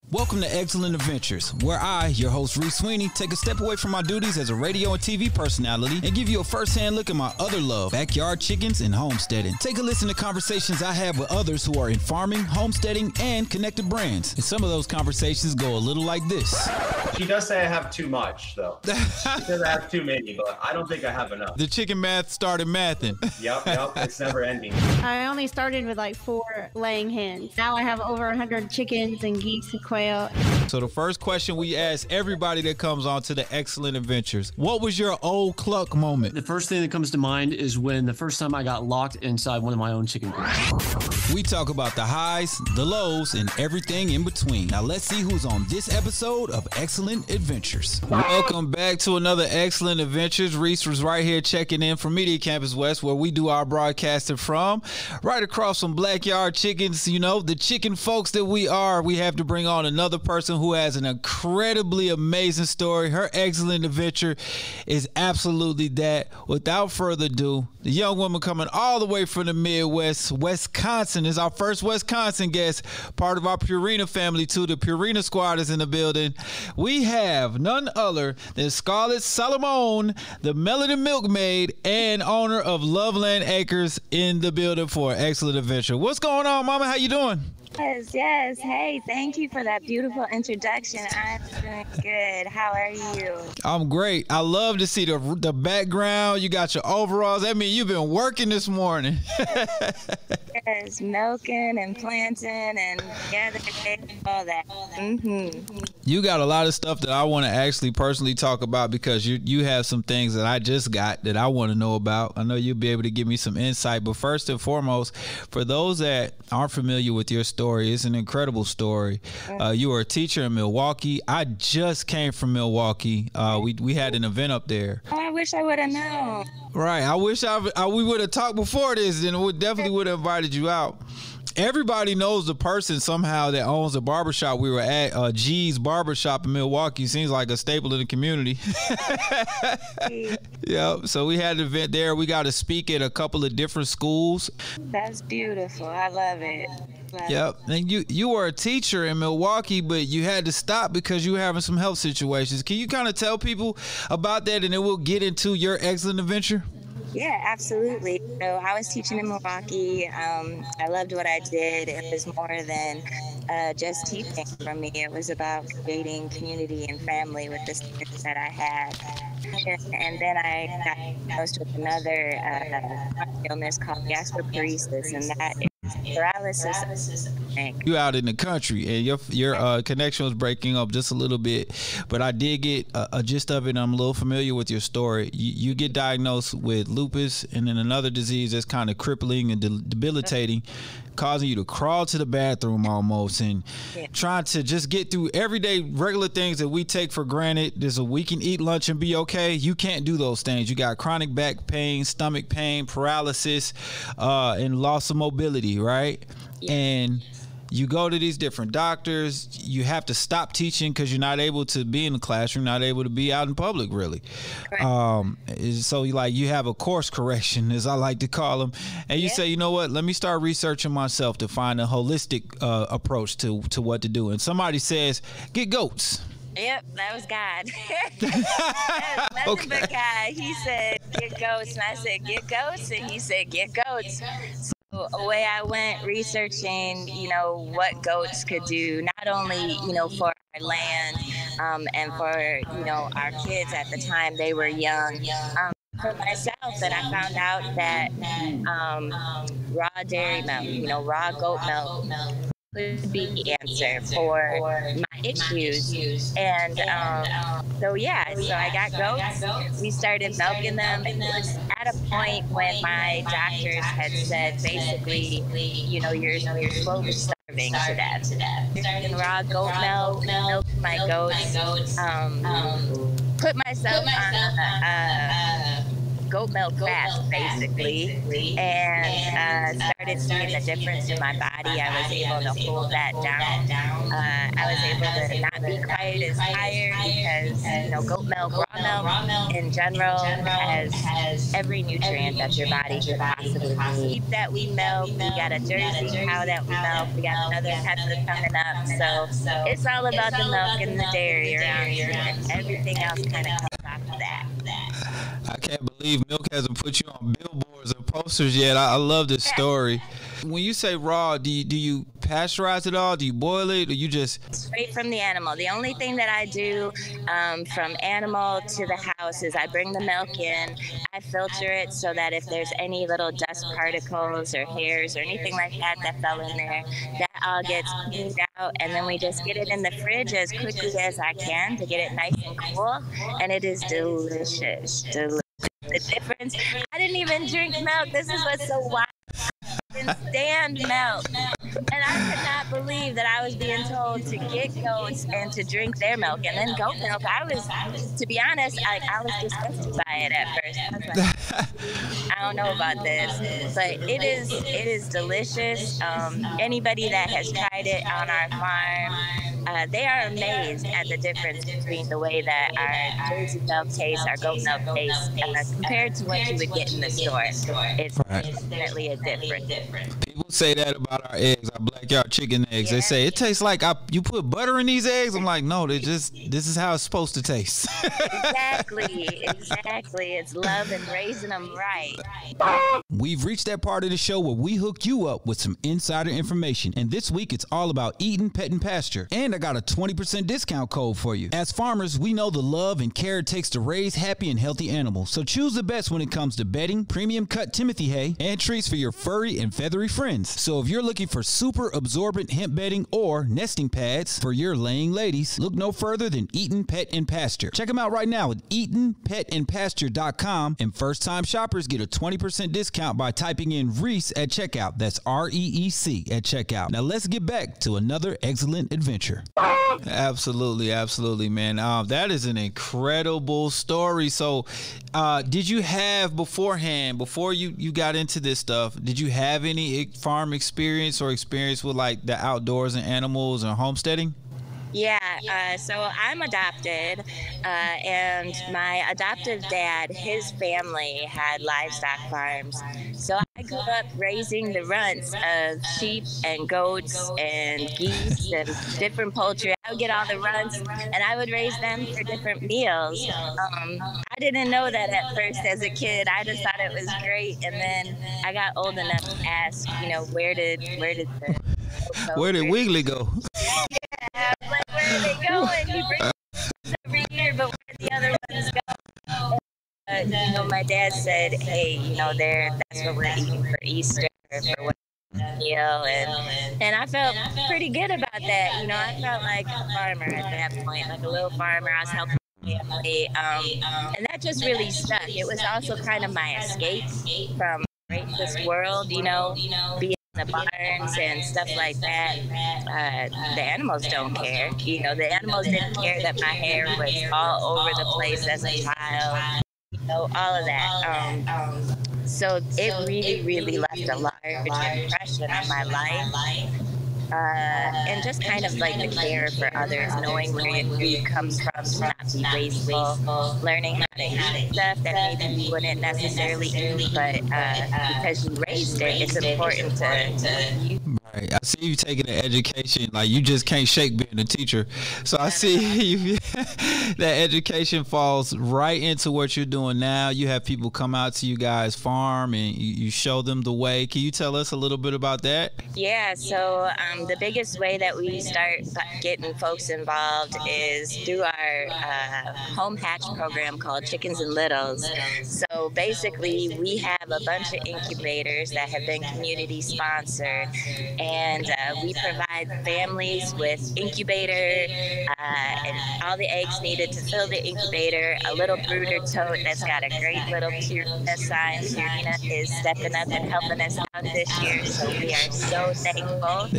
Welcome to Eggcellent Adventures, where I, your host Reec Swiney, take a step away from my duties as a radio and TV personality and give you a first-hand look at my other love, backyard chickens and homesteading. Take a listen to conversations I have with others who are in farming, homesteading, and connected brands. And some of those conversations go a little like this. She does say I have too much, though. She says I have too many, but I don't think I have enough. The chicken math started mathing. Yep, it's never ending. I only started with like 4 laying hens. Now I have over 100 chickens and geese and quail. So the first question we ask everybody that comes on to the Eggcellent Adventures, what was your old cluck moment? The first thing that comes to mind is when the first time I got locked inside one of my own chicken coops. We talk about the highs, the lows, and everything in between. Now let's see who's on this episode of Eggcellent Adventures. Welcome back to another Eggcellent Adventures. Reece was right here checking in from Media Campus West, where we do our broadcasting from. Right across from Blackyard Chickens, you know, the chicken folks that we are. We have to bring on another person who has an incredibly amazing story. Her excellent adventure is absolutely that. Without further ado, the young woman coming all the way from the Midwest, Wisconsin, is our first Wisconsin guest, part of our Purina family too. The Purina squad is in the building. We have none other than Scarlett Solomon, the Melanin Milkmaid and owner of Loveland Acres, in the building for an excellent adventure. What's going on, mama? How you doing? Yes. Hey, thank you for that beautiful introduction. I'm doing good. How are you? I'm great. I love to see the background. You got your overalls. That means you've been working this morning. Yes, milking and planting and gathering, all that. You got a lot of stuff that I want to actually personally talk about, because you have some things that I just got that I want to know about. I know you'll be able to give me some insight. But first and foremost, for those that aren't familiar with your story, it's an incredible story. You were a teacher in Milwaukee. I just came from Milwaukee. We had an event up there. Oh, I wish I would have known. Right. I wish we would have talked before this, and we definitely would have invited you out. Everybody knows the person somehow that owns the barbershop we were at, G's Barbershop in Milwaukee. Seems like a staple in the community. Yep. So we had an event there. We got to speak at a couple of different schools. That's beautiful. I love it. Yep. And you were a teacher in Milwaukee, but you had to stop because you were having some health situations. Can you kind of tell people about that, and then we'll get into your excellent adventure? Yeah, absolutely. So I was teaching in Milwaukee. I loved what I did. It was more than just teaching for me. It was about creating community and family with the students that I had. And then I got diagnosed with another illness called gastroparesis, and that is paralysis. You out in the country, and your connection was breaking up just a little bit, but I did get a gist of it, and I'm a little familiar with your story. You get diagnosed with lupus, and then another disease that's kind of crippling and debilitating, causing you to crawl to the bathroom almost, and trying to just get through everyday regular things that we take for granted. There's a we can eat lunch and be okay. You can't do those things. You got chronic back pain, stomach pain, paralysis, and loss of mobility, right? Yeah. And you go to these different doctors. You have to stop teaching because you're not able to be in the classroom, not able to be out in public, really. So you have a course correction, as I like to call them, and you say, you know what, let me start researching myself to find a holistic approach to what to do. And somebody says, get goats. Yep, that was God. Nothing but God. He said, get goats. And I said, get goats. And he said, get goats. So away I went researching, what goats could do, not only, for our land and for, our kids at the time. They were young. For myself, that I found out that raw dairy milk, raw goat milk, would be the answer for my issues. And so I got goats. We started milking them. It was at a point when my doctors had said, basically, you're slowly starving to death. Starting raw goat milk, milked my goats, put myself on goat milk fast, basically, and started seeing the difference in my body. I was able to hold that down. I was able to not be quite as tired because, you know, goat milk, raw milk in general has every nutrient that your body could possibly need. Sheep that we milk, we got a Jersey cow that we milk, we got another heifer coming up. So it's all about the milk and the dairy around here, and everything else kind of comes after that. I can't believe milk hasn't put you on billboards or posters yet. I love this story. When you say raw, do you pasteurize it all? Do you boil it, or you just straight from the animal? The only thing that I do from animal to the house is I bring the milk in, I filter it so that if there's any little dust particles or hairs or anything like that fell in there, that all gets cleaned out, and then we just get it in the fridge as quickly as I can to get it nice and cool, and it is delicious. The difference, I didn't even drink milk. This is what's so wild. I didn't stand milk, and I could not believe that I was being told to get goats and to drink their milk, and then goat milk. I was, to be honest, I was disgusted by it at first. I was like, I don't know about this, but it is delicious. Anybody that has tried it on our farm, they are amazed at the difference between the way that our Jersey milk tastes, our goat milk tastes, compared to what you would get in the store. It's definitely a difference. People say that about our eggs, our backyard chicken eggs. They say it tastes like you put butter in these eggs. I'm like, no, this is how it's supposed to taste. Exactly. It's love and raising them right. We've reached that part of the show where we hook you up with some insider information, and this week it's all about eating, pet, and pasture. And I got a 20% discount code for you. As farmers, we know the love and care it takes to raise happy and healthy animals. So choose the best when it comes to bedding, premium cut Timothy hay, and treats for your furry and feathery friends. So if you're looking for super absorbent hemp bedding or nesting pads for your laying ladies, look no further than Eaton Pet and Pasture. Check them out right now at EatonPetAndPasture.com, and first-time shoppers get a 20% discount by typing in Reece at checkout. That's REEC at checkout. Now let's get back to another excellent adventure. Absolutely, man. That is an incredible story. So, did you have beforehand, before you got into this stuff, did you have any farm experience or experience with like the outdoors and animals and homesteading? Yeah, so I'm adopted, and my adoptive dad, his family had livestock farms. So I grew up raising the runts of sheep and goats and geese and different poultry. I would get all the runts, and I would raise them for different meals. I didn't know that at first as a kid. I just thought it was great, and then I got old enough to ask, where did Wiggly go? Yeah, like, where are they going? You bring them every year, but where the other ones go? My dad said, hey, that's what we're eating for Easter, for what meal, and I felt pretty good about that. I felt like a farmer at that point, like a little farmer. I was helping my family, and that just really stuck. It was also kind of my escape from this world, being the barns and stuff like that. The animals don't care. The animals didn't care that my hair was all over the place as a child. All of that. So it really, really left a large impression on my life. And just kind of like the care for others, knowing where your food comes from, to not be wasteful, learning how to eat stuff that maybe you wouldn't necessarily eat, but because you raised it, it's important to use. Right. I see you taking an education, like you just can't shake being a teacher. So I see you, that education falls right into what you're doing now. You have people come out to you guys' farm and you show them the way. Can you tell us a little bit about that? Yeah, so the biggest way that we start getting folks involved is through our home hatch program called Chickens and Littles. So basically we have a bunch of incubators that have been community sponsored, and we provide families with incubator and all the eggs needed to fill the incubator, a little brooder tote that's got a great little Purina sign. Purina is stepping up and helping us out this year, so we are so thankful.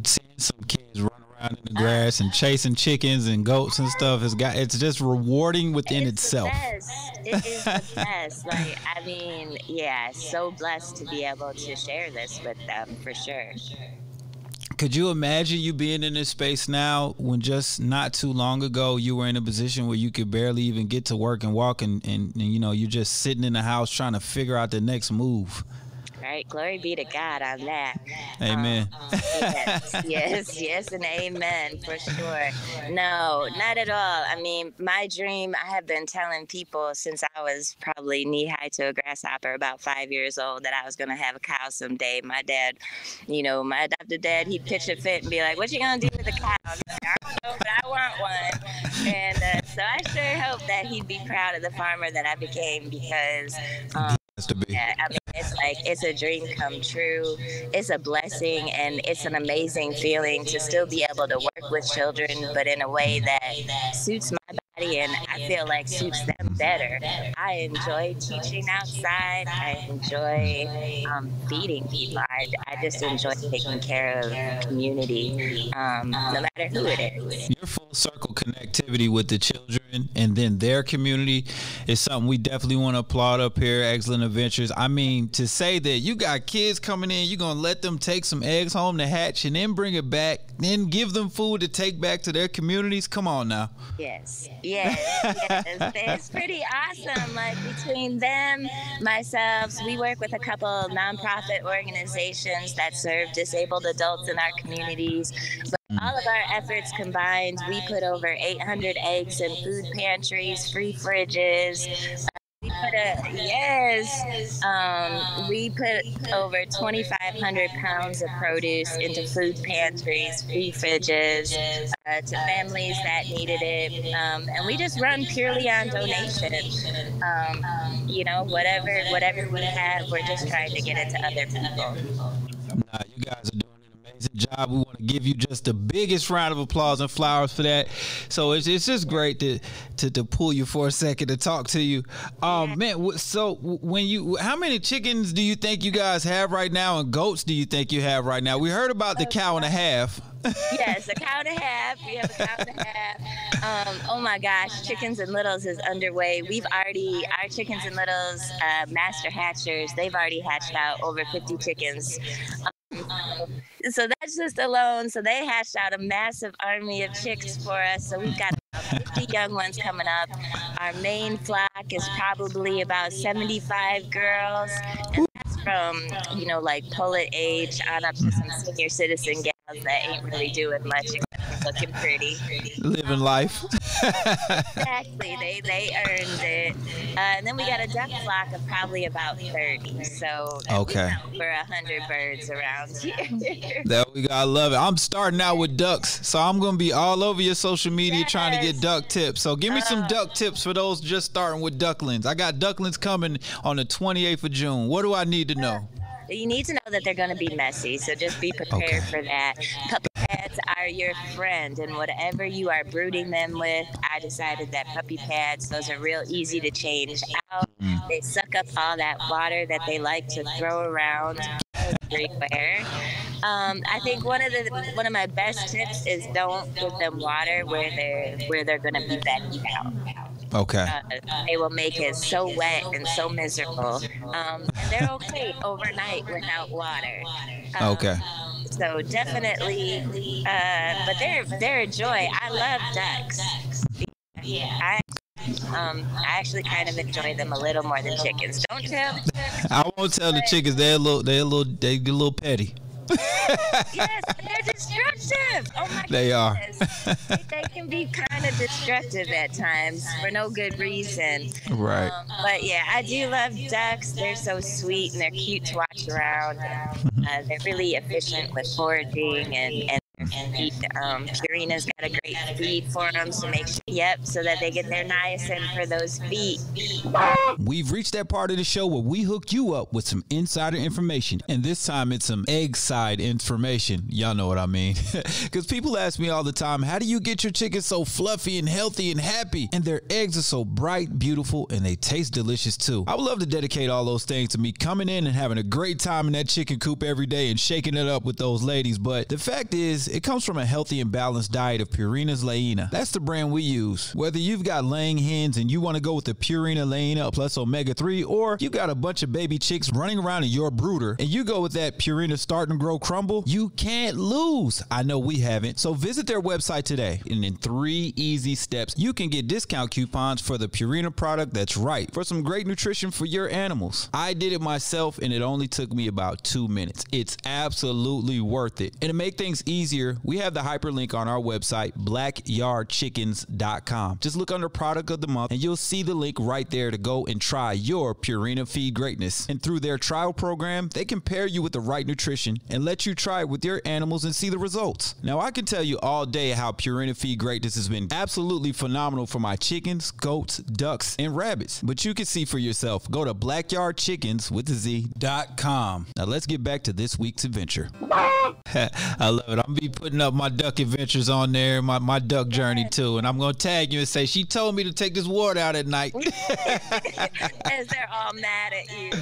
Seeing some kids run around in the grass and chasing chickens and goats and stuff, it's just rewarding within itself. It's It is the best. Like, I mean, yeah, so blessed to be able to share this with them for sure. Could you imagine you being in this space now when just not too long ago you were in a position where you could barely even get to work and walk and you know, you're just sitting in the house trying to figure out the next move? Right, glory be to God on that. Amen. Yes, and amen for sure. No, not at all. I mean, my dream, I have been telling people since I was probably knee-high to a grasshopper, about 5 years old, that I was going to have a cow someday. My dad, you know, my adopted dad, he'd pitch a fit and be like, what you going to do with a cow? I'm like, I don't know, but I want one. And so I sure hope that he'd be proud of the farmer that I became, because yeah, I mean, it's like, it's a dream come true. It's a blessing, and it's an amazing feeling to still be able to work with children, but in a way that suits my body and I feel like suits them better. I enjoy teaching outside. I enjoy feeding people. I just enjoy taking care of community, no matter who it is. Your full circle connectivity with the children and then their community is something we definitely want to applaud up here at Eggcellent Adventures. I mean, to say that you got kids coming in, you're going to let them take some eggs home to hatch and then bring it back, then give them food to take back to their communities. Come on now. Yes. It's pretty awesome. Like, between them, myself, we work with a couple nonprofit organizations that serve disabled adults in our communities. But all of our efforts combined, we put over 800 eggs in food pantries, free fridges. We put over 2,500 pounds of produce into food pantries, free fridges, to families that needed it. And we just run purely on donation. You know, whatever we have, we're just trying to get it to other people. Nah, you guys are doing an amazing job. We want to give you just the biggest round of applause and flowers for that. So it's just great to pull you for a second to talk to you. Man, so how many chickens do you think you guys have right now, and goats do you think you have right now? We heard about the cow and a half. Yes, a cow and a half. We have a cow and a half. Oh my gosh, Chickens and Littles is underway. Our Chickens and Littles master hatchers, they've already hatched out over 50 chickens. So that's just alone. So they hatched out a massive army of chicks for us. So we've got about 50 young ones coming up. Our main flock is probably about 75 girls. And that's from, you know, like pullet age on up to some senior citizen gals that ain't really doing much except for looking pretty. Living life. Exactly. They earned it. And then we got a duck flock of probably about 30. So okay, over 100 birds around here. That we gotta love it. I'm starting out with ducks, so I'm gonna be all over your social media trying to get duck tips. So give me some duck tips for those just starting with ducklings. I got ducklings coming on the 28th of June. What do I need to know? You need to know that they're going to be messy, so just be prepared for that. Puppy pads are your friend, and whatever you are brooding them with, I decided that puppy pads, those are real easy to change out. They suck up all that water that they like to throw around everywhere. I think one of my best tips is don't give them water where they're going to be bedded out. Okay. They will make it so wet and so miserable. And they're okay overnight without water. Okay. So definitely, but they're a joy. I love ducks. Yeah, I actually kind of enjoy them a little more than chickens. Don't tell the chickens. I won't tell the chickens. They get a little petty. Yes, they're destructive. Oh my they goodness. are. They can be kind of destructive at times for no good reason. Right. But yeah, I do love ducks. They're so sweet and they're cute to watch around. They're really efficient with foraging and feed. Purina's got a great feed for them, so make sure, so that they get their niacin for those feet. We've reached that part of the show where we hook you up with some insider information, and this time it's some egg side information. Y'all know what I mean. Because people ask me all the time, how do you get your chickens so fluffy and healthy and happy? And their eggs are so bright, beautiful, and they taste delicious too. I would love to dedicate all those things to me coming in and having a great time in that chicken coop every day and shaking it up with those ladies. But the fact is It comes from a healthy and balanced diet of Purina's Laina. That's the brand we use. Whether you've got laying hens and you want to go with the Purina Laina plus omega-3, or you got a bunch of baby chicks running around in your brooder and you go with that Purina Start and Grow Crumble, you can't lose. I know we haven't. So visit their website today, and in 3 easy steps, you can get discount coupons for the Purina product that's right for some great nutrition for your animals. I did it myself, and it only took me about 2 minutes. It's absolutely worth it. And to make things easier, we have the hyperlink on our website, blackyardchickens.com. Just look under product of the month and you'll see the link right there to go and try your Purina Feed Greatness. And through their trial program, they can pair you with the right nutrition and let you try it with your animals and see the results. Now, I can tell you all day how Purina Feed Greatness has been absolutely phenomenal for my chickens, goats, ducks, and rabbits. But you can see for yourself. Go to blackyardchickens.com. Now let's get back to this week's adventure. I love it. I'm be putting up my duck adventures on there, my duck journey too, and I'm gonna tag you and say she told me to take this water out at night. As they're all mad at you.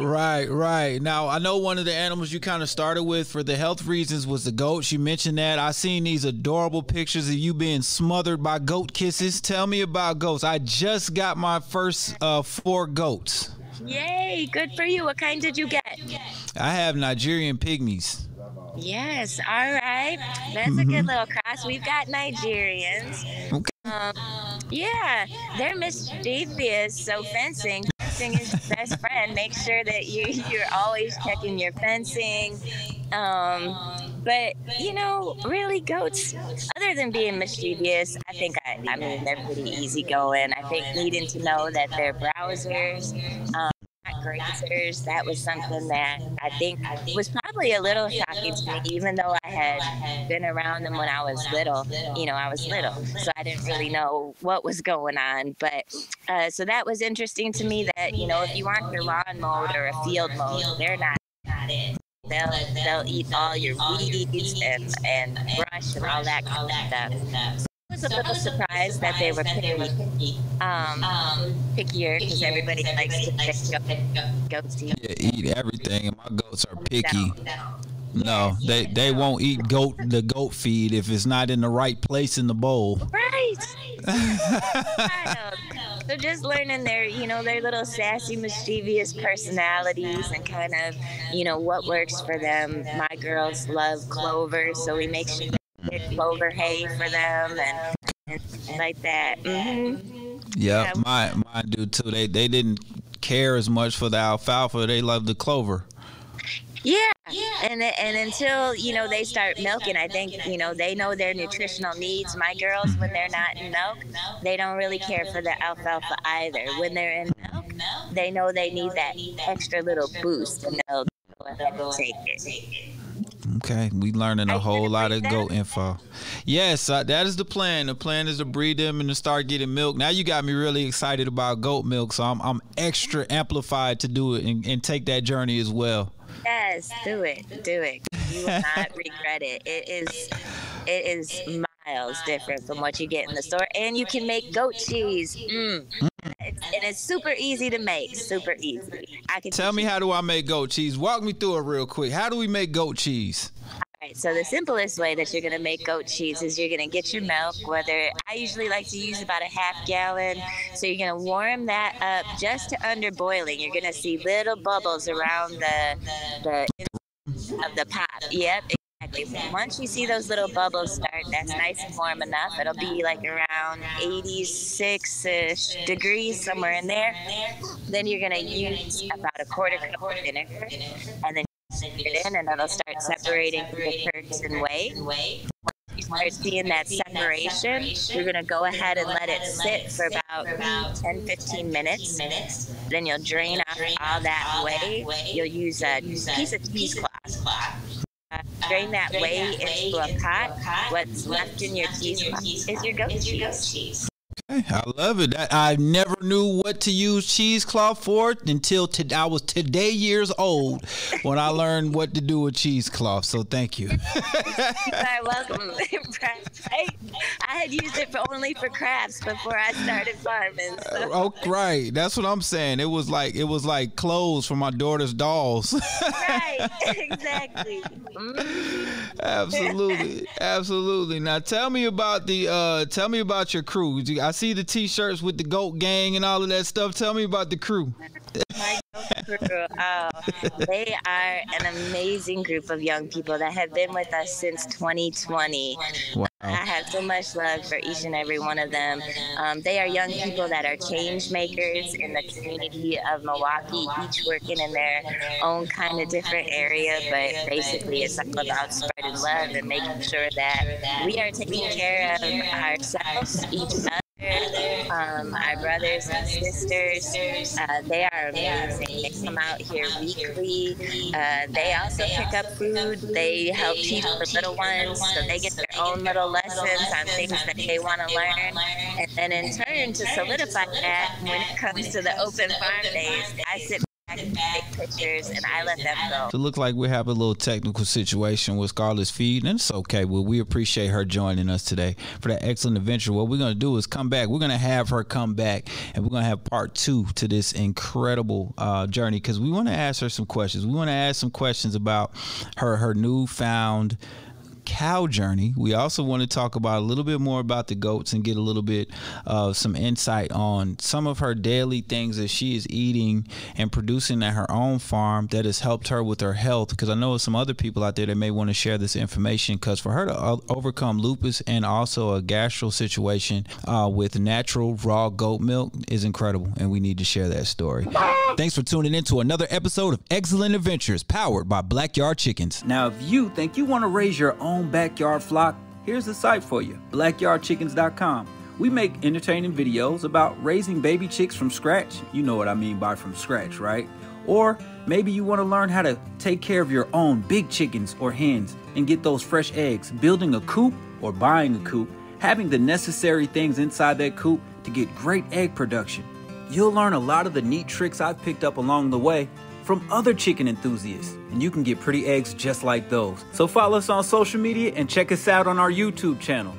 Right. Now I know one of the animals you kind of started with for the health reasons was the goats. You mentioned that. I seen these adorable pictures of you being smothered by goat kisses. Tell me about goats. I just got my first 4 goats. Yay, good for you. What kind did you get? I have Nigerian pygmies. Yes, all right. That's a good little cross. We've got Nigerians. Okay. Yeah, they're mischievous, so fencing is your best friend. Make sure that you're always checking your fencing. But, you know, really goats, other than being mischievous, I mean, they're pretty easygoing. I think needing to know that they're browsers, not grazers, that was something that I think was probably a little shocking to me, even though I had been around them when I was little. You know, I was little, so I didn't really know what was going on. But so that was interesting to me that, you know, if you want your lawn mowed or a field mowed, they're not it. They'll eat all your weeds and brush and all that kind of stuff. I was a little surprised that they were pickier, because everybody likes to pick goats. Yeah, eat everything, and my goats are picky. No, they won't eat the goat feed if it's not in the right place in the bowl. Right. So just learning their little sassy, mischievous personalities and kind of, you know, what works for them. My girls love clover, so we make sure we get clover hay for them and like that. Mm-hmm. Yeah, mine do too. They didn't care as much for the alfalfa. They love the clover. Yeah. And until, you know, they start milking, I think, you know, they know their nutritional needs. My girls, when they're not in milk, they don't really care for the alfalfa either. When they're in milk, they know they need that extra little boost, and they'll go ahead and take it. Okay, we learning a whole lot of goat info. Yes, that is the plan. The plan is to breed them and to start getting milk. Now you got me really excited about goat milk, so I'm extra amplified to do it and take that journey as well. Yes, do it. You will not regret it. It is miles different from what you get in the store, and you can make goat cheese. And it's super easy to make. Super easy. Tell me, how do I make goat cheese? Walk me through it real quick. How do we make goat cheese? All right, so the simplest way that you're going to make goat cheese is you're going to get your milk, I usually like to use about a half gallon. So you're going to warm that up just to under boiling. You're going to see little bubbles around the of the pot. Yep, exactly. Once you see those little bubbles start, that's nice and warm enough. It'll be like around 86-ish degrees, somewhere in there. Then you're going to use about a quarter cup of vinegar, and then it in, and it'll start separating the curds and whey. You start seeing that separation, you're going to go ahead and let it sit for about 10-15 minutes. Then you'll drain off all that whey. You'll use a piece of cheesecloth. Drain that whey into a pot. What's left in your cheesecloth is your goat cheese. Okay, I love it. I never knew what to use cheesecloth for until I was today years old when I learned what to do with cheesecloth. So thank you. You are welcome. Right? I had used it only for crafts before I started farming. So. Oh, right. That's what I'm saying. It was like clothes for my daughter's dolls. Right. Exactly. Absolutely. Now tell me about your crew. I see the T-shirts with the Goat Gang and all of that stuff. Tell me about the crew. My crew. Oh, they are an amazing group of young people that have been with us since 2020. Wow. I have so much love for each and every one of them. They are young people that are change makers in the community of Milwaukee, each working in their own kind of different area, but basically it's all about spreading love and making sure that we are taking care of ourselves, each other. Our brothers and sisters, they are amazing. They come out here weekly. They also pick up food. They help teach the little ones, so they get their own little lessons on things that they want to learn. And then in turn, to solidify that, when it comes to the open farm days, I sit back and take pictures and I let them go. So it looks like we have a little technical situation with Scarlett's feed, and it's okay. Well, we appreciate her joining us today for that excellent adventure. What we're going to do is come back. We're going to have her come back, and we're going to have part 2 to this incredible journey, because we want to ask her some questions. We want to ask some questions about her newfound cow journey. We also want to talk about a little bit more about the goats and get a little bit of some insight on some of her daily things that she is eating and producing at her own farm that has helped her with her health, because I know some other people out there that may want to share this information, because for her to overcome lupus and also a gastro situation with natural raw goat milk is incredible, and we need to share that story. Thanks for tuning in to another episode of Eggcellent Adventures, powered by Blackyard Chickens. Now, if you think you want to raise your own backyard flock, here's the site for you, blackyardchickens.com. We make entertaining videos about raising baby chicks from scratch. You know what I mean by from scratch, right? Or maybe you want to learn how to take care of your own big chickens or hens and get those fresh eggs, building a coop or buying a coop, having the necessary things inside that coop to get great egg production. You'll learn a lot of the neat tricks I've picked up along the way from other chicken enthusiasts, and you can get pretty eggs just like those. So follow us on social media and check us out on our YouTube channel.